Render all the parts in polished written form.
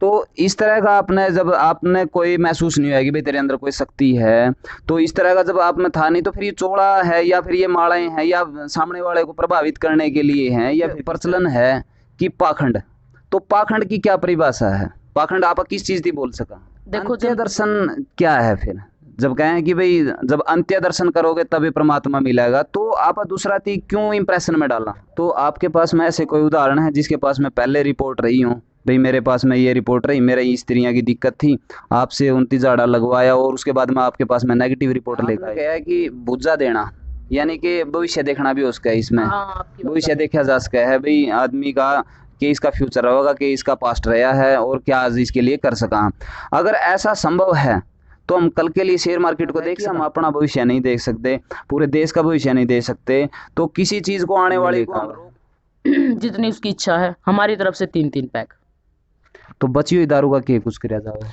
तो इस तरह का आपने जब आपने कोई महसूस नहीं हुआ कि भाई तेरे अंदर कोई शक्ति है, तो इस तरह का जब आप में था नहीं, तो फिर ये चोड़ा है या फिर ये मालाएं हैं या सामने वाले को प्रभावित करने के लिए हैं या फिर प्रचलन है कि पाखंड? तो पाखंड की क्या परिभाषा है? पाखंड आप किस चीज थी बोल सका? देखो अंत्य जब दर्शन क्या है फिर? जब कहें कि भाई जब अंत्य दर्शन करोगे तभी परमात्मा मिलेगा, तो आप दूसरा थी क्यों इंप्रेशन में डाला? तो आपके पास में ऐसे कोई उदाहरण है जिसके पास में पहले रिपोर्ट रही हूँ, भाई मेरे पास में ये रिपोर्ट रही, मेरे इस स्त्रियाँ की दिक्कत थी, आपसे 29 जाड़ा लगवाया और उसके बाद में आपके पास में नेगेटिव रिपोर्ट लेकर आया? क्या है कि बुज्जा देना, यानी कि भविष्य देखना भी उसका है इसमें, हाँ, आपकी बात भविष्य सही देखा जा सका है भाई आदमी का, कि इसका फ्यूचर होगा, कि इसका पास्ट रहा है और क्या आज इसके लिए कर सका। अगर ऐसा संभव है तो हम कल के लिए शेयर मार्केट को देख सकते, हम अपना भविष्य नहीं देख सकते, पूरे देश का भविष्य नहीं देख सकते, तो किसी चीज को आने वाले को हम रोक। है। जितनी उसकी इच्छा है हमारी तरफ से 3-3 पैक। तो बची हुई दारू का क्या कुछ किया जाए?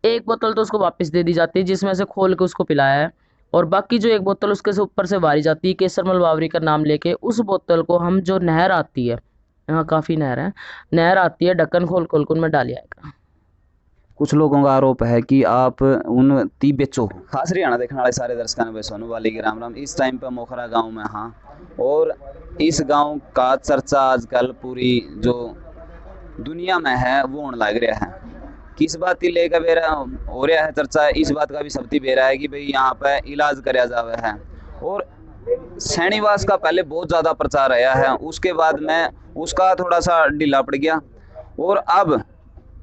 एक बोतल तो उसको वापस दे दी जाती है जिसमें से खोल के उसको पिलाया है, और बाकी जो एक बोतल उसके से ऊपर से वारी जाती है केसरमल बावरी का नाम लेके, उस बोतल को हम जो नहर आती है, यहाँ काफ़ी नहर है, नहर आती है, ढक्कन खोल खोल के उनमें डाल आएगा। कुछ लोगों का आरोप है कि आप उन ती बेचो हो। खास हरियाणा देखने वाले सारे दर्शकों ने सोनू वाली की राम राम। इस टाइम पे मोखरा गांव में हाँ, और इस गांव का चर्चा आजकल पूरी जो दुनिया में है वो होने लग रहा है। किस बात की लेकर बेरा हो रहा है चर्चा? इस बात का भी सबती बेरा है कि भाई यहाँ पे इलाज कराया जावे है, और सैनिवास का पहले बहुत ज़्यादा प्रचार रहा है, उसके बाद में उसका थोड़ा सा ढीला पड़ गया, और अब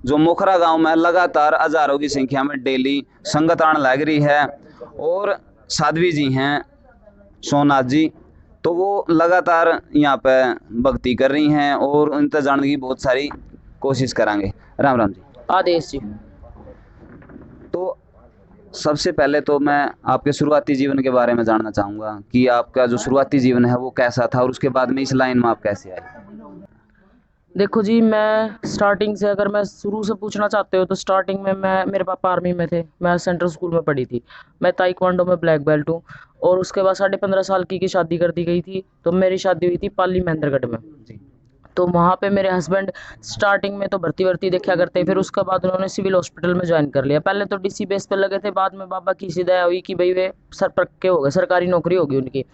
जो मोखरा गांव में लगातार हजारों की संख्या में डेली संगत आने लग रही है, और साध्वी जी हैं सोमनाथ जी, तो वो लगातार यहाँ पे भक्ति कर रही हैं और उनसे जानने की बहुत सारी कोशिश करांगे। राम राम जी। आदेश जी। तो सबसे पहले तो मैं आपके शुरुआती जीवन के बारे में जानना चाहूँगा कि आपका जो शुरुआती जीवन है वो कैसा था, और उसके बाद में इस लाइन में आप कैसे आए? देखो जी, मैं स्टार्टिंग से, अगर मैं शुरू से पूछना चाहते हो तो स्टार्टिंग में मैं, मेरे पापा आर्मी में थे, मैं सेंट्रल स्कूल में पढ़ी थी, मैं ताइक्वांडो में ब्लैक बेल्ट हूँ, और उसके बाद 15.5 साल की शादी कर दी गई थी, तो मेरी शादी हुई थी पाली महेंद्रगढ़ में। जी। तो वहाँ पे मेरे हस्बैंड स्टार्टिंग में तो भर्ती वर्ती देखा करते, फिर उसके बाद उन्होंने सिविल हॉस्पिटल में ज्वाइन कर लिया। पहले तो डीसी बेस पे लगे थे, बाद में बाबा की सी दया हुई कि भाई वे सर पक्के हो गए, सरकारी नौकरी होगी उनकी।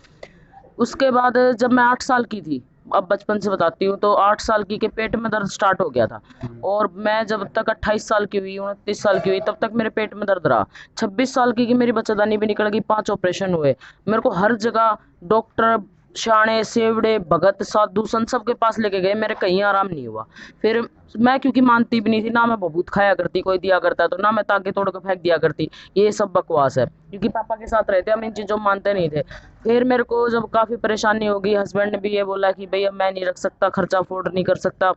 उसके बाद जब मैं 8 साल की थी, अब बचपन से बताती हूँ, तो 8 साल की के पेट में दर्द स्टार्ट हो गया था, और मैं जब तक 28 साल की हुई, 29 साल की हुई, तब तक मेरे पेट में दर्द रहा। 26 साल की मेरी बच्चेदानी भी निकल गई, 5 ऑपरेशन हुए। मेरे को हर जगह डॉक्टर, शाणे, सेवड़े, भगत, साधु, संत सबके पास लेके गए, मेरे कहीं आराम नहीं हुआ। फिर मैं क्योंकि मानती भी नहीं थी ना, मैं बबूत खाया करती, कोई दिया करता है तो ना, मैं ताके तोड़ के फेंक दिया करती, ये सब बकवास है, क्योंकि पापा के साथ रहते हम इन चीज़ों में मानते नहीं थे। फिर मेरे को जब काफ़ी परेशानी होगी, हस्बैंड ने भी ये बोला कि भैया मैं नहीं रख सकता, खर्चा अफोर्ड नहीं कर सकता,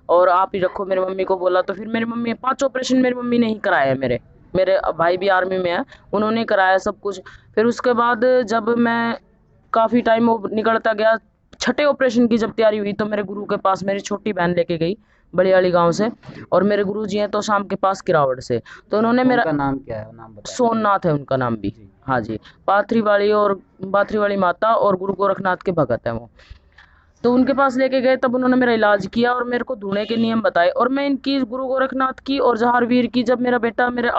और आप ही रखो, मेरी मम्मी को बोला। तो फिर मेरी मम्मी 5 ऑपरेशन मेरी मम्मी ने ही कराया, मेरे मेरे भाई भी आर्मी में है, उन्होंने कराया सब कुछ। फिर उसके बाद जब मैं काफ़ी टाइम वो निकलता गया, छठे ऑपरेशन की जब तैयारी हुई, तो मेरे गुरु के पास मेरी छोटी बहन लेके गई बड़ियाली गांव से, और मेरे गुरु जी हैं तो शाम के पास किरावड़ से, तो उन्होंने मेरा, उनका नाम क्या है, नाम बताइए? सोमनाथ है उनका नाम भी। जी। हाँ जी, पाथरी वाली, और बाथरी वाली माता, और गुरु गोरखनाथ के भगत हैं वो। तो उनके पास लेके गए, तब उन्होंने मेरा इलाज किया और मेरे को धुएं के नियम बताए, और मैं इनकी, गुरु गोरखनाथ की और जहारवीर की, जब मेरा बेटा मेरे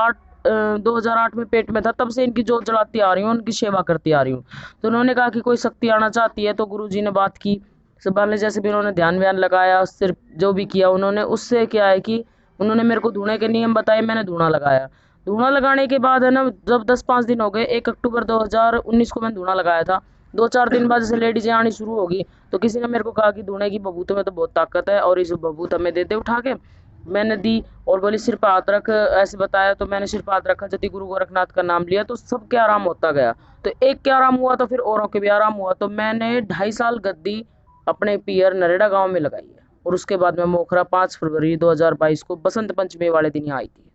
2008 में पेट में था, तब से इनकी जोत जलाती आ रही हूँ, उनकी सेवा करती आ रही हूँ। तो उन्होंने कहा कि कोई शक्ति आना चाहती है, तो गुरु जी ने बात की, सुबह जैसे भी उन्होंने ध्यान व्यान लगाया, सिर्फ जो भी किया उन्होंने, उससे क्या है कि उन्होंने मेरे को धुएं के नियम बताए, मैंने धुआं लगाया। धुआं लगाने के बाद है ना, जब 10-5 दिन हो गए, 1 अक्टूबर 2019 को मैंने धुआं लगाया था, 2-4 दिन बाद जैसे लेडीजें आनी शुरू होगी, तो किसी ने मेरे को कहा कि धुएं की बबूत में तो बहुत ताकत है, और इस बबूत हमें देते उठा के। मैंने दी, और बोली सिर पे हाथ रख, ऐसे बताया, तो मैंने सिर पे हाथ रखा, जति गुरु गोरखनाथ का नाम लिया, तो सबके आराम होता गया। तो एक के आराम हुआ तो फिर औरों के भी आराम हुआ। तो मैंने 2.5 साल गद्दी अपने पियर नरेड़ा गांव में लगाई है, और उसके बाद मैं मोखरा 5 फरवरी 2022 को बसंत पंचमी वाले दिन यहाँ आई थी।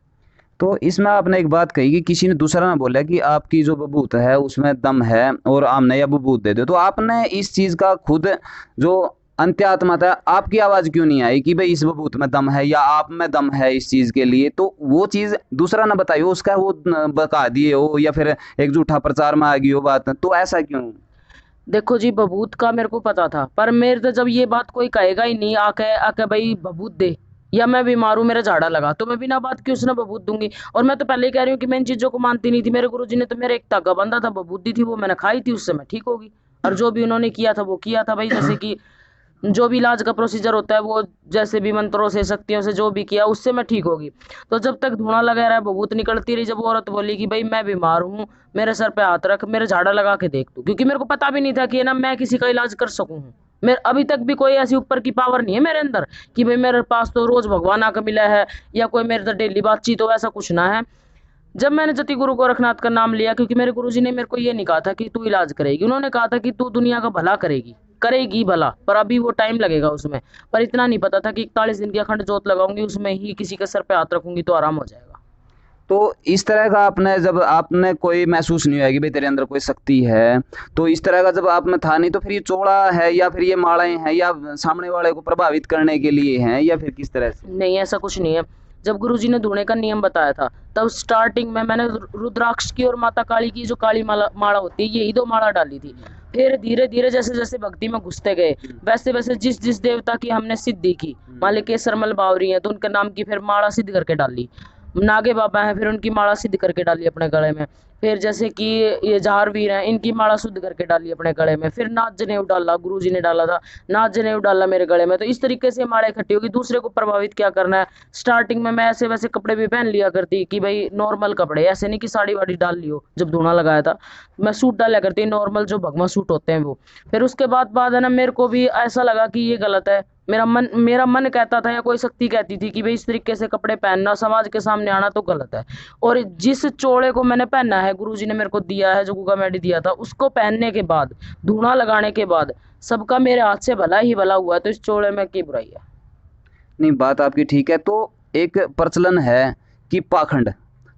तो इसमें आपने एक बात कही कि किसी ने दूसरा ना बोला कि आपकी जो बबूत है उसमें दम है और हमने यह बबूत दे दो, तो आपने इस चीज का खुद जो अंत्यात्मा था, आपकी आवाज क्यों नहीं आई कि भाई इस बबूत में दम है या आप में दम है इस चीज के लिए? तो वो चीज दूसरा ना बताई हो, उसका वो बता दिए हो, या फिर एक झूठा प्रचार में आ गई हो बात, तो ऐसा क्यों? देखो जी, बबूत का मेरे को पता था, पर मेरे तो जब ये बात कोई कहेगा ही नहीं आके आके भाई बबूत दे, या मैं बीमार हूँ, मेरा झाड़ा लगा, तो मैं बिना बात की उसने बबूत दूंगी। और मैं तो पहले ही कह रही हूँ कि मैं इन चीजों को मानती नहीं थी। मेरे गुरुजी ने तो मेरे एक धागा बांधा था, बबूत दी थी, वो मैंने खाई थी, उससे मैं ठीक होगी। और जो भी उन्होंने किया था वो किया था भाई। जैसे कि जो भी इलाज का प्रोसीजर होता है वो जैसे भी मंत्रों से शक्तियों से जो भी किया उससे मैं ठीक होगी। तो जब तक धुआं लगा रहा है, बबूत निकलती रही, जब वो औरत बोली कि भाई मैं बीमार हूँ, मेरे सर पे हाथ रख, मेरे झाड़ा लगा के देख तू, क्योंकि मेरे को पता भी नहीं था कि ना मैं किसी का इलाज कर सकूँ। मेरे अभी तक भी कोई ऐसी ऊपर की पावर नहीं है मेरे अंदर कि भाई मेरे पास तो रोज भगवान आकर मिला है या कोई मेरे तो डेली बातचीत हो, ऐसा कुछ ना है। जब मैंने जति गुरु गोरखनाथ का नाम लिया, क्योंकि मेरे गुरुजी ने मेरे को ये नहीं कहा था कि तू इलाज करेगी, उन्होंने कहा था कि तू दुनिया का भला करेगी, करेगी भला, पर अभी वो टाइम लगेगा उसमें। पर इतना नहीं पता था कि 41 दिन की अखंड जोत लगाऊंगी, उसमें ही किसी के सर पे हाथ रखूंगी तो आराम हो जाएगा। तो इस तरह का आपने जब आपने कोई महसूस नहीं हुआ कि भाई तेरे अंदर कोई शक्ति है, तो इस तरह का जब आप में था नहीं, तो फिर ये चोड़ा है या फिर ये मालाएं हैं या सामने वाले को प्रभावित करने के लिए हैं या फिर किस तरह से? नहीं, ऐसा कुछ नहीं है। जब गुरुजी ने धुएं का नियम बताया था, तब स्टार्टिंग में मैंने रुद्राक्ष की और माता काली की जो काली माला माला होती है, यही दो माला डाली थी। फिर धीरे धीरे जैसे जैसे भक्ति में घुसते गए, वैसे वैसे जिस जिस देवता की हमने सिद्धि की, मान ली केसरमल बावरी है तो उनके नाम की फिर माला सिद्ध करके डाली। नागे बाबा हैं, फिर उनकी माला सिद्ध करके डाली अपने गले में। फिर जैसे कि ये जहारवीर हैं, इनकी माला शुद्ध करके डाली अपने गले में। फिर नाथ जनेऊ डाला, गुरुजी ने डाला था, नाथ जनेऊ डाला मेरे गले में। तो इस तरीके से माला इकट्ठी होगी। दूसरे को प्रभावित क्या करना है, स्टार्टिंग में मैं ऐसे वैसे कपड़े भी पहन लिया करती कि भाई नॉर्मल कपड़े, ऐसे नहीं कि साड़ी वाड़ी डाल लियो। जब धूना लगाया था मैं सूट डाला करती, नॉर्मल जो भगवा सूट होते हैं वो। फिर उसके बाद है ना, मेरे को भी ऐसा लगा कि ये गलत है। मेरा मन कहता था या कोई शक्ति कहती थी कि भाई इस तरीके से कपड़े पहनना, समाज के सामने आना तो गलत है। और जिस चोले को मैंने पहना है, गुरुजी ने मेरे को दिया है, जो गुगा मैडी दिया था, उसको पहनने के बाद, धूना लगाने के बाद सबका मेरे हाथ से भला ही भला हुआ है। तो इस चोले में की बुराई है? नहीं, बात आपकी ठीक है। तो एक प्रचलन है कि पाखंड,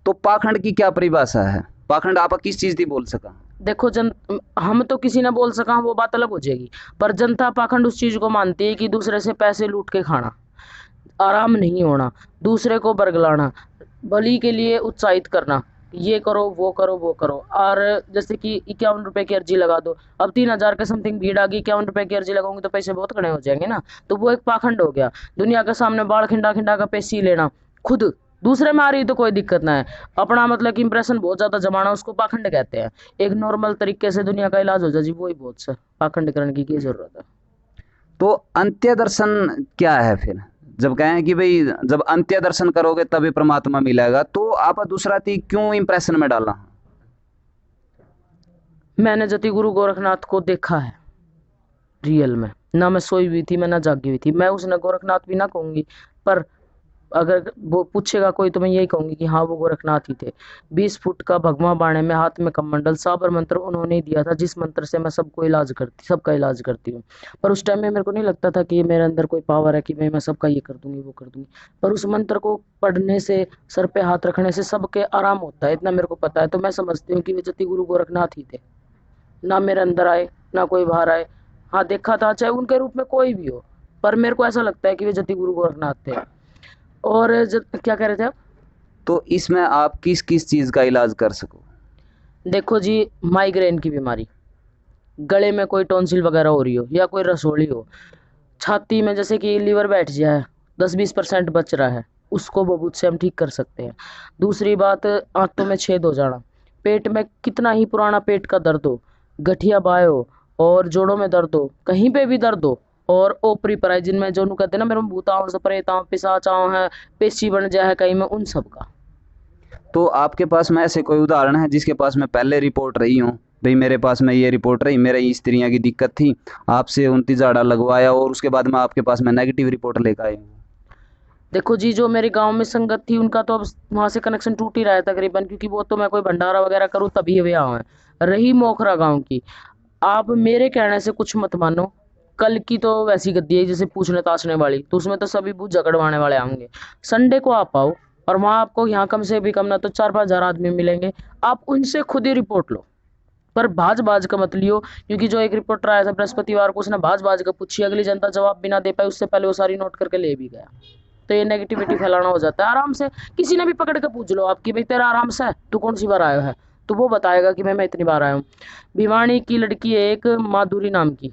तो पाखंड की क्या परिभाषा है? पाखंड आप किस चीज की बोल सका? देखो हम तो किसी ने बोल सका, वो बात अलग हो जाएगी। पर जनता पाखंड उस चीज को मानती है कि दूसरे से पैसे लूट के खाना, आराम नहीं होना, दूसरे को बरगलाना, बलि के लिए उत्साहित करना, ये करो वो करो वो करो। और जैसे कि 51 रुपए की अर्जी लगा दो, अब 3,000 के समथिंग भीड़ आ गई, 51 रुपए की अर्जी लगाऊंगी तो पैसे बहुत खड़े हो जाएंगे ना। तो वो एक पाखंड हो गया। दुनिया के सामने बाल खिंडा खिंडा का पैसे लेना, खुद दूसरे में आ रही तो कोई दिक्कत ना है, अपना मतलब कि इंप्रेशन बहुत ज्यादा जमाना, उसको पाखंड कहते हैं। एक नॉर्मल तरीके से दुनिया का इलाज हो जाए जी, वही बहुत सा पाखंड करने की जरूरत है। तो अंत्य दर्शन क्या है फिर? जब कहें कि भाई जब अंत्य दर्शन करोगे तभी परमात्मा मिलेगा, तो आप दूसरा थी क्यों इंप्रेशन में डाला? मैंने जति गुरु गोरखनाथ को देखा है रियल में, ना मैं सोई हुई थी, मैं ना जागी हुई थी। मैं उसने गोरखनाथ भी ना कहूंगी, पर अगर वो पूछेगा कोई तो मैं यही कहूंगी कि हाँ वो गोरखनाथ ही थे। 20 फुट का भगवा बाणे में, हाथ में कमंडल, साबर मंत्र उन्होंने ही दिया था, जिस मंत्र से मैं सबका इलाज करती हूँ। पर उस टाइम में मेरे को नहीं लगता था कि ये मेरे अंदर कोई पावर है कि भाई मैं सबका ये कर दूंगी वो कर दूंगी। पर उस मंत्र को पढ़ने से, सर पे हाथ रखने से सबके आराम होता है, इतना मेरे को पता है। तो मैं समझती हूँ कि वे जति गुरु गोरखनाथ ही थे। ना मेरे अंदर आए, ना कोई बाहर आए। हाँ देखा था, चाहे उनके रूप में कोई भी हो, पर मेरे को ऐसा लगता है कि वे जति गुरु गोरखनाथ थे। और क्या कह रहे थे आप? तो इसमें आप किस किस चीज का इलाज कर सको? देखो जी, माइग्रेन की बीमारी, गले में कोई टॉन्सिल वगैरह हो रही हो या कोई रसोली हो, छाती में जैसे कि लीवर बैठ जाए, 10-20% बच रहा है, उसको बबूत से हम ठीक कर सकते हैं। दूसरी बात, आंतों में छेद हो जाना, पेट में कितना ही पुराना पेट का दर्द हो, गठिया बाय हो, और जोड़ों में दर्द हो, कहीं पे भी दर्द हो, और ओपरी पराई, जिनमें जो कहते हैं ना मेरे में भूताओं से प्रेताओं पिशाचाओं है, पेशी बन जाए कहीं में, उन सब का। तो आपके पास में ऐसे कोई उदाहरण है जिसके पास में पहले रिपोर्ट रही हो, भाई मेरे पास में ये रिपोर्ट रही, मेरे स्त्रियां की दिक्कत थी, आपसे 29 झाड़ा लगवाया और उसके बाद में आपके पास में नेगेटिव रिपोर्ट लेकर आए? देखो जी, जो मेरे गांव में संगत थी उनका तो अब वहां से कनेक्शन टूट ही रहा है तकरीबन, क्योंकि वो तो मैं कोई भंडारा वगैरह करूँ तभी वे आए हैं। रही मोखरा गांव की, आप मेरे कहने से कुछ मत मानो, कल की तो वैसी गद्दी है जैसे पूछने ताछने वाली, तो उसमें तो सभी बूझ झगड़वाने वाले आएंगे। संडे को आप आओ, और वहाँ आपको यहाँ कम से भी कम ना तो 4-5 हजार आदमी मिलेंगे, आप उनसे खुद ही रिपोर्ट लो। पर भाज भाज का मत लियो, क्योंकि जो एक रिपोर्टर आया था बृहस्पतिवार को, उसने भाज भाज का पूछी, अगली जनता जवाब बिना दे पाई, उससे पहले वो सारी नोट करके ले भी गया। तो ये नेगेटिविटी फैलाना हो जाता है। आराम से किसी ने भी पकड़ के पूछ लो आपकी, भाई तेरा आराम से है, तू कौन सी बार आया है, तो वो बताएगा कि मैं इतनी बार आया हूँ। भिवानी की लड़की है एक, माधुरी नाम की,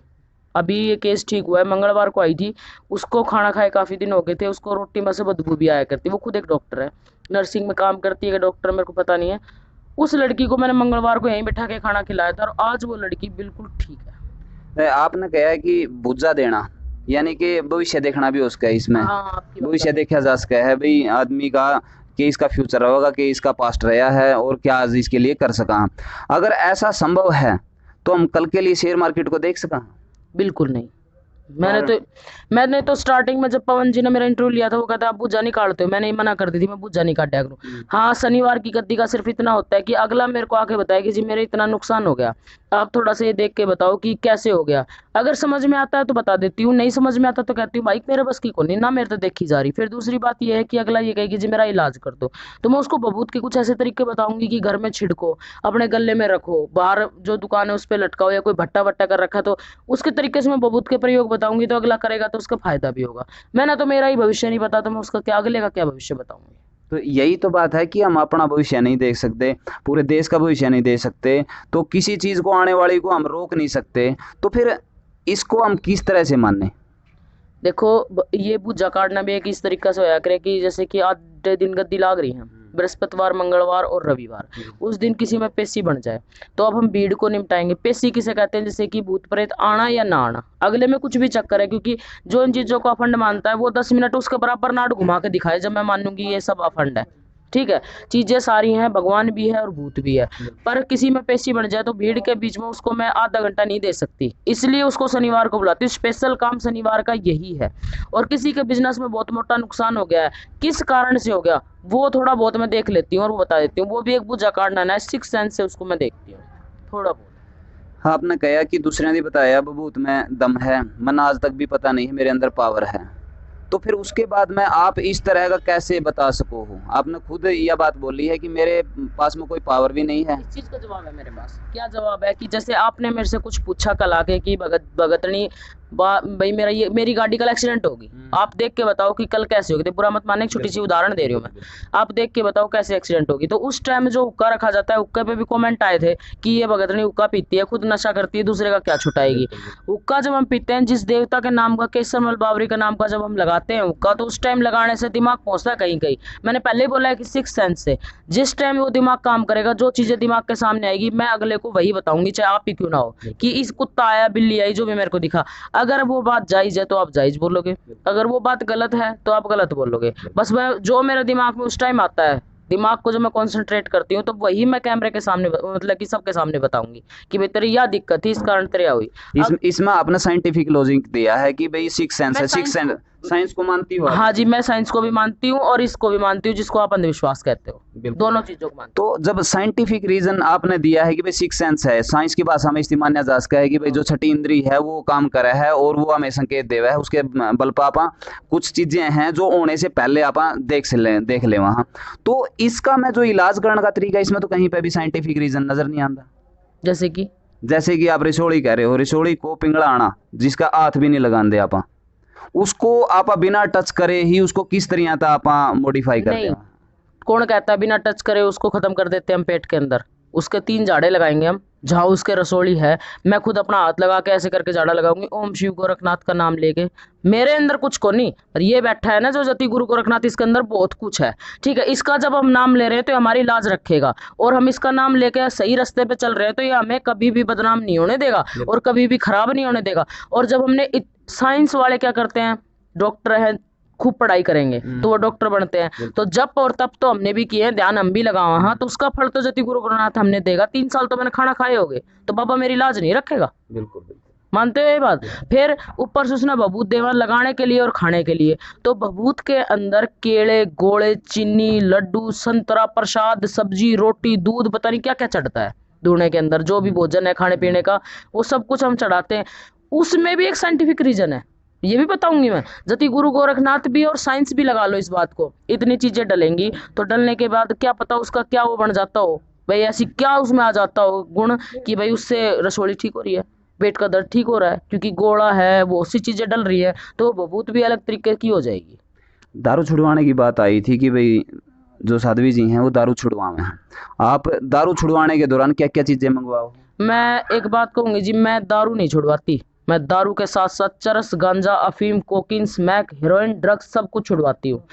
अभी ये केस ठीक हुआ है, मंगलवार को आई थी, उसको खाना खाए काफ़ी दिन हो गए थे, उसको रोटी में से बदबू भी आया करती। वो खुद एक डॉक्टर है, नर्सिंग में काम करती है, डॉक्टर मेरे को पता नहीं है। उस लड़की को मैंने मंगलवार को यहीं बैठा के खाना खिलाया था और आज वो लड़की बिल्कुल ठीक है। आपने कहा है कि बुज्जा देना, यानी कि भविष्य देखना भी उसका है इसमें। हाँ, आपकी बात भविष्य देखा जा सका है भाई आदमी का, कि इसका फ्यूचर होगा, कि इसका पास्ट रहा है और क्या आज इसके लिए कर सका। अगर ऐसा संभव है तो हम कल के लिए शेयर मार्केट को देख सका। बिल्कुल नहीं। मैंने तो स्टार्टिंग में जब पवन जी ने मेरा इंटरव्यू लिया था, वो कहता आप बुज्जा नहीं काटते हो, मैंने ही मना कर दी थी मैं बुज्जा नहीं काटा करूँ। हाँ, शनिवार की गद्दी का सिर्फ इतना होता है कि अगला मेरे को आके बताए कि जी मेरे इतना नुकसान हो गया, आप थोड़ा सा ये देख के बताओ कि कैसे हो गया। अगर समझ में आता है तो बता देती हूँ, नहीं समझ में आता तो कहती हूँ भाई मेरे बस की कोई नहीं ना, मेरे तो देखी जा रही। फिर दूसरी बात ये है कि अगला ये कहे कि जी मेरा इलाज कर दो, तो मैं उसको बबूत के कुछ ऐसे तरीके बताऊंगी कि घर में छिड़को, अपने गले में रखो, बाहर जो दुकान है उस पर लटकाओ, या कोई भट्टा वट्टा कर रखा तो उसके तरीके से मैं बबूत के प्रयोग बताऊंगी, तो अगला करेगा तो उसका फायदा भी होगा। मैंने तो मेरा ही भविष्य नहीं पता, तो मैं उसका क्या अगले का क्या भविष्य बताऊंगी। तो यही तो बात है कि हम अपना भविष्य नहीं देख सकते, पूरे देश का भविष्य नहीं देख सकते, तो किसी चीज़ को आने वाली को हम रोक नहीं सकते, तो फिर इसको हम किस तरह से माने। देखो ये पूजा काटना भी एक इस तरीका से होया करे कि जैसे कि आज दिन गद्दी लाग रही है, बृहस्पतिवार, मंगलवार और रविवार, उस दिन किसी में पेशी बन जाए तो अब हम भीड़ को निपटाएंगे। पेशी किसे कहते हैं? जैसे कि भूत प्रेत आना या ना आना, अगले में कुछ भी चक्कर है, क्योंकि जो इन चीज़ों को अफंड मानता है वो 10 मिनट उसके बराबर नाट घुमा के दिखाए जब मैं मानूंगी ये सब अफंड है। ठीक है, चीजें सारी हैं, भगवान भी है और भूत भी है, पर किसी में पेशी बन जाए तो भीड़ के बीच में उसको मैं आधा घंटा नहीं दे सकती, इसलिए उसको शनिवार को बुलाती हूँ। स्पेशल काम शनिवार का यही है। और किसी के बिजनेस में बहुत मोटा नुकसान हो गया है, किस कारण से हो गया वो थोड़ा बहुत मैं देख लेती हूँ और वो बता देती हूँ। वो भी एक पूजा काटना है, 6 सेंस से उसको मैं देखती हूँ थोड़ा बहुत। हाँ, आपने कहा कि दूसरे ने बताया बबूत में दम है, मन आज तक भी पता नहीं है मेरे अंदर पावर है, तो फिर उसके बाद में आप इस तरह का कैसे बता सको हो? आपने खुद यह बात बोली है कि मेरे पास में कोई पावर भी नहीं है। इस चीज का जवाब है मेरे पास। क्या जवाब है? कि जैसे आपने मेरे से कुछ पूछा कल आके कि भगतनी भाई मेरी गाड़ी कल एक्सीडेंट होगी, आप देख के बताओ कि कल कैसे होगी। बुरा मत मानने, एक छोटी सी उदाहरण दे रही हूँ मैं, आप देख के बताओ कैसे एक्सीडेंट होगी। तो उस टाइम जो हुक्का रखा जाता है, हुक्के पे भी कमेंट आए थे कि ये भगतनी हुक्का पीती है, खुद नशा करती है, दूसरे का क्या छुटाएगी। हुक्का जब हम पीते हैं, जिस देवता के नाम का, केसरमल बावरी का नाम का जब हम लगाते हैं हुक्का, तो उस टाइम लगाने से दिमाग पहुंचता है कहीं कहीं। मैंने पहले ही बोला है कि 6 सेंस से जिस टाइम वो दिमाग काम करेगा, जो चीजें दिमाग के सामने आएगी मैं अगले को वही बताऊंगी, चाहे आप ही क्यों ना हो। कि इस कुत्ता आया, बिल्ली आई, जो भी मेरे को दिखा, अगर वो बात जायज है तो आप जायज बोलोगे, अगर वो बात गलत है तो आप गलत बोलोगे। बस मैं जो मेरे दिमाग में उस टाइम आता है, दिमाग को जो मैं कंसंट्रेट करती हूँ, तो वही मैं कैमरे के सामने मतलब कि सबके सामने बताऊंगी कि भाई तेरी यह दिक्कत थी, इस कारण तेरे हुई। इसमें आपने साइंटिफिक लॉजिक दिया है कि भाई 6 सेंस है, 6 सेंस साइंस को मानती हो? हाँ जी, मैं साइंस को भी मानती हूँ और इसको भी मानती हूँ, जिसको आप अंधविश्वास कहते हो, दोनों चीजों को मानती हूँ। तो जब साइंटिफिक रीजन आपने दिया है कि भाई 6 सेंस है, साइंस की भाषा में इस्तेमाल जा सकता है कि भाई जो छठी इंद्री है वो काम करे है और वो हमें संकेत देवा है, उसके बल पर आप कुछ चीजें हैं जो होने से पहले आप देख ले वहाँ। तो इसका मैं जो इलाज करने का तरीका, इसमें तो कहीं पे भी साइंटिफिक रीजन नजर नहीं आता। जैसे कि आप रिसोड़ी कह रहे हो, रिसोड़ी को पिंगला आना जिसका हाथ भी नहीं लगाते आप, उसको आप बिना टच करे ही उसको किस तरह आप मॉडिफाई करते हैं? कौन कहता है बिना टच करे उसको खत्म कर देते हैं हम पेट के अंदर? उसके 3 जाड़े लगाएंगे हम, जहाँ उसके रसोड़ी है, मैं खुद अपना हाथ लगा के ऐसे करके जाड़ा लगाऊंगी, ओम शिव गोरखनाथ का नाम लेके। मेरे अंदर कुछ को नहीं, और ये बैठा है ना जो जति गुरु गोरखनाथ, इसके अंदर बहुत कुछ है। ठीक है, इसका जब हम नाम ले रहे हैं तो हमारी लाज रखेगा, और हम इसका नाम लेके सही रास्ते पे चल रहे हैं तो ये हमें कभी भी बदनाम नहीं होने देगा और कभी भी खराब नहीं होने देगा। और जब हमने साइंस वाले क्या करते हैं, डॉक्टर हैं, खूब पढ़ाई करेंगे तो वो डॉक्टर बनते हैं, तो जब और तब तो हमने भी किए, ध्यान हम भी लगाओ, हाँ, तो उसका फल तो जति गुरु गोरखनाथ हमने देगा। 3 साल तो मैंने खाना खाए होगे, तो बाबा मेरी लाज नहीं रखेगा। बिल्कुल मानते हो ये बात? फिर ऊपर से उसने भभूत देवा लगाने के लिए और खाने के लिए, तो भभूत के अंदर केले, गोले, चीनी, लड्डू, संतरा, प्रसाद, सब्जी, रोटी, दूध, पता नहीं क्या क्या चढ़ता है दूने के अंदर, जो भी भोजन है खाने पीने का, वो सब कुछ हम चढ़ाते हैं। उसमें भी एक साइंटिफिक रीजन है, ये भी बताऊंगी मैं। जति गुरु गोरखनाथ भी और साइंस भी लगा लो इस बात को, इतनी चीजें डलेंगी तो डलने के बाद क्या पता उसका क्या वो बन जाता हो भाई, ऐसी क्या उसमें आ जाता हो गुण कि भाई उससे रसोली ठीक हो रही है, पेट का दर्द ठीक हो रहा है, क्योंकि गोड़ा है, वो सी चीजें डल रही है, तो भभूत भी अलग तरीके की हो जाएगी। दारू छुड़वाने की बात आई थी कि भाई जो साध्वी जी हैं वो दारू छुड़वावे हैं, आप दारू छुड़वाने के दौरान क्या क्या चीजें मंगवाओ? मैं एक बात कहूंगी जी, मैं दारू नहीं छुड़वाती, मैं दारू के साथ साथ चरस, गांजा, अफीम, कोकीन, स्मैक, हेरोइन, ड्रग्स सब कुछ छुड़वाती हूँ।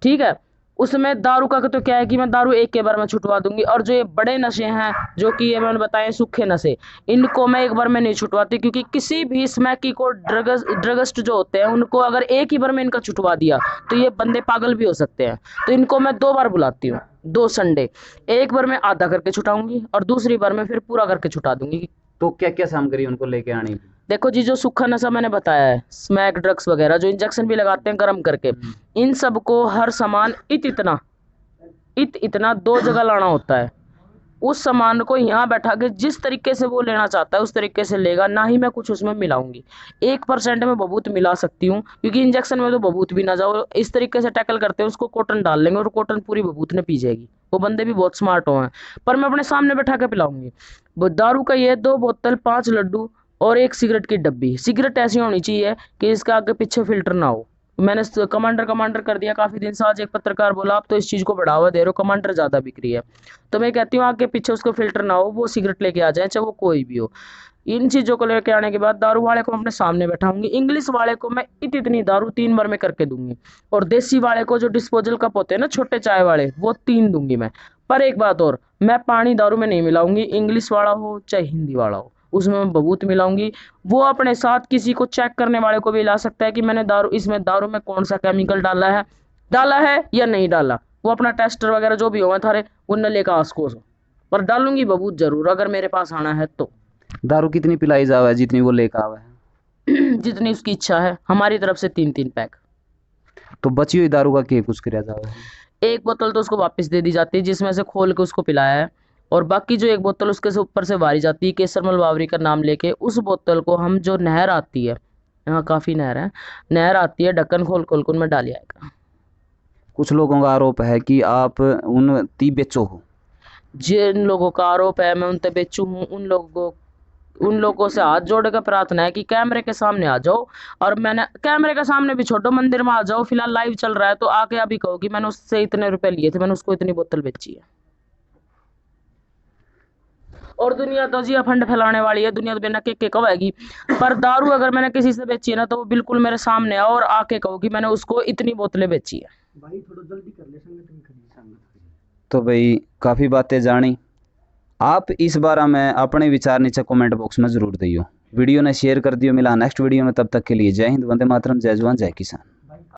ठीक है। उसमें दारू का तो क्या है कि मैं दारू एक के बार में छुटवा दूंगी, और जो ये बड़े नशे हैं जो कि ये मैंने बताए सूखे नशे, इनको मैं एक बार में नहीं छुटवाती, क्योंकि किसी भी स्मैकी को ड्रगिस्ट जो होते हैं उनको अगर एक ही बार में इनका छुटवा दिया तो ये बंदे पागल भी हो सकते हैं। तो इनको मैं 2 बार बुलाती हूँ, 2 संडे, एक बार मैं आधा करके छुटाऊंगी और दूसरी बार मैं फिर पूरा करके छुटा दूंगी। तो क्या क्या सामग्री उनको लेके आनी? देखो जी, जो सूखा नशा मैंने बताया है, स्मैक, ड्रग्स वगैरह, जो इंजेक्शन भी लगाते हैं गर्म करके, इन सबको हर सामान इतना 2 जगह लाना होता है। उस सामान को यहाँ बैठा के जिस तरीके से वो लेना चाहता है उस तरीके से लेगा, ना ही मैं कुछ उसमें मिलाऊंगी। 1% में बबूत मिला सकती हूँ, क्योंकि इंजेक्शन में तो बबूत भी ना जाओ, इस तरीके से टैकल करते हैं उसको, कॉटन डाल लेंगे और कॉटन पूरी बबूत ने पी जाएगी। वो बंदे भी बहुत स्मार्ट हो हैं, पर मैं अपने सामने बैठा के पिलाऊंगी। वो दारू का ये 2 बोतल, 5 लड्डू और 1 सिगरेट की डब्बी। सिगरेट ऐसी होनी चाहिए कि इसका आगे पीछे फिल्टर ना हो। मैंने कमांडर कर दिया काफ़ी दिन से। आज एक पत्रकार बोला आप तो इस चीज़ को बढ़ावा दे रहे हो, कमांडर ज़्यादा बिक रही है। तो मैं कहती हूँ आगे पीछे उसको फिल्टर ना हो, वो सिगरेट लेके आ जाए, चाहे वो कोई भी हो। इन चीज़ों को लेके आने के बाद दारू वाले को अपने सामने बैठाऊंगी। इंग्लिश वाले को मैं इतनी दारू 3 बार में करके दूंगी, और देसी वाले को जो डिस्पोजल कप होते हैं ना छोटे चाय वाले, वो 3 दूंगी मैं। पर एक बात और, मैं पानी दारू में नहीं मिलाऊंगी, इंग्लिश वाला हो चाहे हिंदी वाला हो, उसमें मैं बबूत मिलाऊंगी। वो अपने साथ किसी को चेक करने वाले को भी ला सकता है कि मैंने दारू में कौन सा केमिकल डाला है या नहीं डाला। वो अपना टेस्टर वगैरह जो भी हो थारे उनने लेकर आसको, पर डालूंगी बबूत जरूर अगर मेरे पास आना है तो। दारू कितनी पिलाई जावा है? जितनी वो लेकर आवा है। जितनी उसकी इच्छा है, हमारी तरफ से 3-3 पैक। तो बची हुई दारू का क्या कुछ किया जावा है? 1 बोतल तो उसको वापस दे दी जाती है जिसमें से खोल के उसको पिलाया है, और बाकी जो 1 बोतल उसके से ऊपर से वारी जाती है केसरमल बावरी का नाम लेके। उस बोतल को हम, जो नहर आती है, यहाँ काफ़ी नहर है, नहर आती है, ढक्कन खोल खोल के उनमें डाल आएगा। कुछ लोगों का आरोप है कि आप उन ती बेचो हो। जिन लोगों का आरोप है मैं उन पे बेचू हूँ, उन लोगों से हाथ जोड़ कर प्रार्थना है कि कैमरे के सामने आ जाओ, और मैंने कैमरे के सामने भी छोड़ो, मंदिर में आ जाओ, फिलहाल लाइव चल रहा है तो आके अभी कहो कि मैंने उससे इतने रुपए लिए थे, मैंने उसको इतनी बोतल बेची है। और दुनिया तो जी अफंड फैलाने वाली है, दुनिया तो बिना के कहेगी, पर दारू अगर मैंने किसी से बेची है ना तो वो बिल्कुल मेरे सामने आओ और आके कहो कि मैंने उसको इतनी बोतलें बेची है। भाई थोड़ा जल्दी कर ले, संगत। तो भाई काफ़ी बातें जानी। आप इस बारे में अपने विचार नीचे कमेंट बॉक्स में ज़रूर दियो। वीडियो ने शेयर कर दियो। मिला नेक्स्ट वीडियो में, तब तक के लिए जय हिंद, वंदे मातरम, जय जवान, जय किसान।